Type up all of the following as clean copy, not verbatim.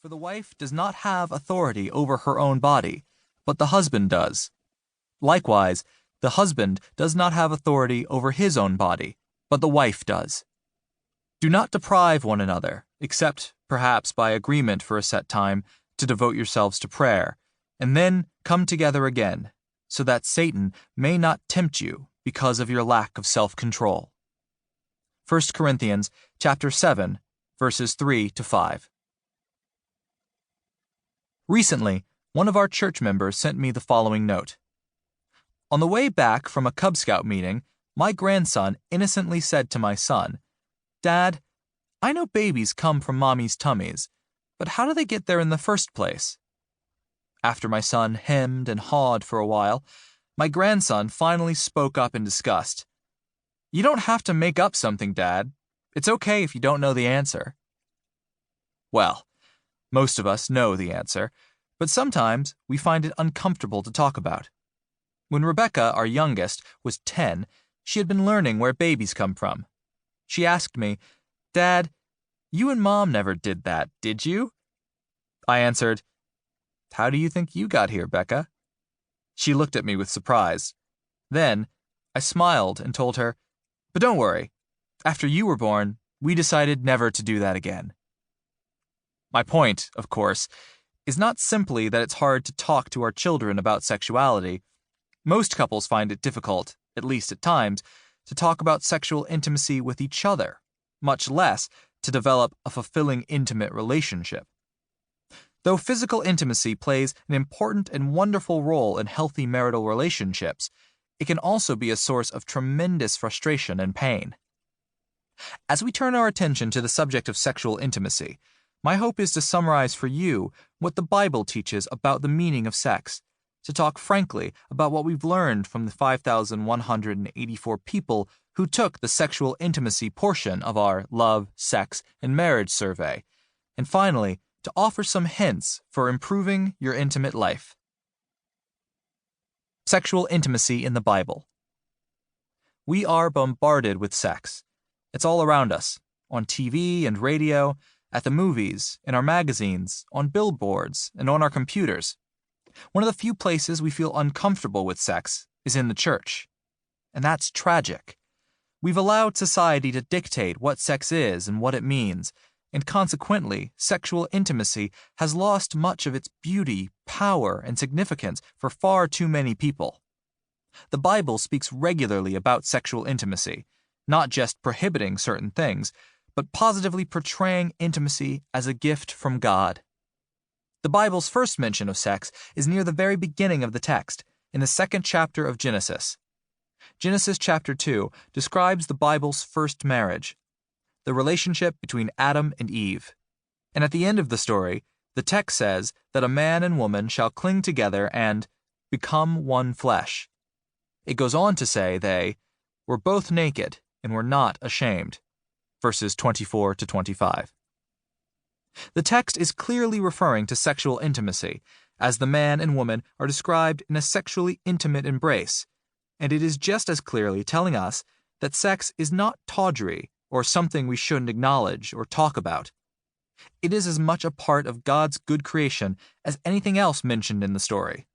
For the wife does not have authority over her own body, but the husband does. Likewise, the husband does not have authority over his own body, but the wife does. Do not deprive one another, except, perhaps by agreement for a set time, to devote yourselves to prayer, and then come together again, so that Satan may not tempt you because of your lack of self-control. 1 Corinthians chapter 7, verses 3 to 5. Recently, one of our church members sent me the following note. On the way back from a Cub Scout meeting, my grandson innocently said to my son, "Dad, I know babies come from mommy's tummies, but how do they get there in the first place?" After my son hemmed and hawed for a while, my grandson finally spoke up in disgust. "You don't have to make up something, Dad. It's okay if you don't know the answer." Well, most of us know the answer, but sometimes we find it uncomfortable to talk about. When Rebecca, our youngest, was 10, she had been learning where babies come from. She asked me, "Dad, you and Mom never did that, did you?" I answered, "How do you think you got here, Becca?" She looked at me with surprise. Then, I smiled and told her, "But don't worry. After you were born, we decided never to do that again." My point, of course, is not simply that it's hard to talk to our children about sexuality. Most couples find it difficult, at least at times, to talk about sexual intimacy with each other, much less to develop a fulfilling intimate relationship. Though physical intimacy plays an important and wonderful role in healthy marital relationships, it can also be a source of tremendous frustration and pain. As we turn our attention to the subject of sexual intimacy, my hope is to summarize for you what the Bible teaches about the meaning of sex, to talk frankly about what we've learned from the 5,184 people who took the sexual intimacy portion of our Love, Sex, and Marriage survey, and finally, to offer some hints for improving your intimate life. Sexual intimacy in the Bible. We are bombarded with sex. It's all around us, on TV and radio, at the movies, in our magazines, on billboards, and on our computers. One of the few places we feel uncomfortable with sex is in the church. And that's tragic. We've allowed society to dictate what sex is and what it means, and consequently, sexual intimacy has lost much of its beauty, power, and significance for far too many people. The Bible speaks regularly about sexual intimacy, not just prohibiting certain things, but positively portraying intimacy as a gift from God. The Bible's first mention of sex is near the very beginning of the text, in the 2nd chapter of Genesis. Genesis chapter 2 describes the Bible's first marriage, the relationship between Adam and Eve. And at the end of the story, the text says that a man and woman shall cling together and become one flesh. It goes on to say they were both naked and were not ashamed. Verses 24 to 25. The text is clearly referring to sexual intimacy, as the man and woman are described in a sexually intimate embrace, and it is just as clearly telling us that sex is not tawdry or something we shouldn't acknowledge or talk about. It is as much a part of God's good creation as anything else mentioned in the story.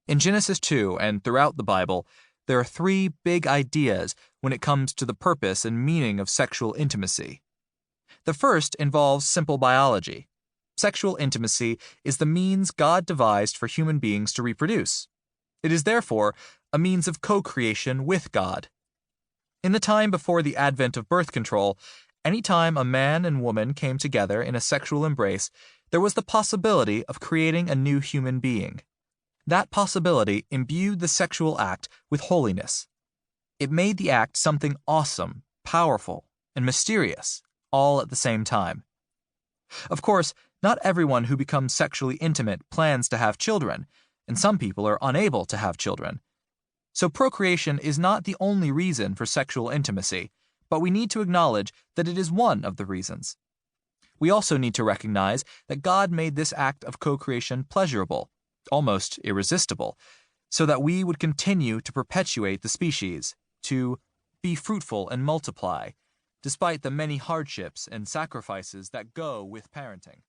In Genesis 2 and throughout the Bible, there are 3 big ideas when it comes to the purpose and meaning of sexual intimacy. The first involves simple biology. Sexual intimacy is the means God devised for human beings to reproduce. It is therefore a means of co-creation with God. In the time before the advent of birth control, any time a man and woman came together in a sexual embrace, there was the possibility of creating a new human being. That possibility imbued the sexual act with holiness. It made the act something awesome, powerful, and mysterious, all at the same time. Of course, not everyone who becomes sexually intimate plans to have children, and some people are unable to have children. So procreation is not the only reason for sexual intimacy, but we need to acknowledge that it is one of the reasons. We also need to recognize that God made this act of co-creation pleasurable, almost irresistible, so that we would continue to perpetuate the species, to be fruitful and multiply, despite the many hardships and sacrifices that go with parenting.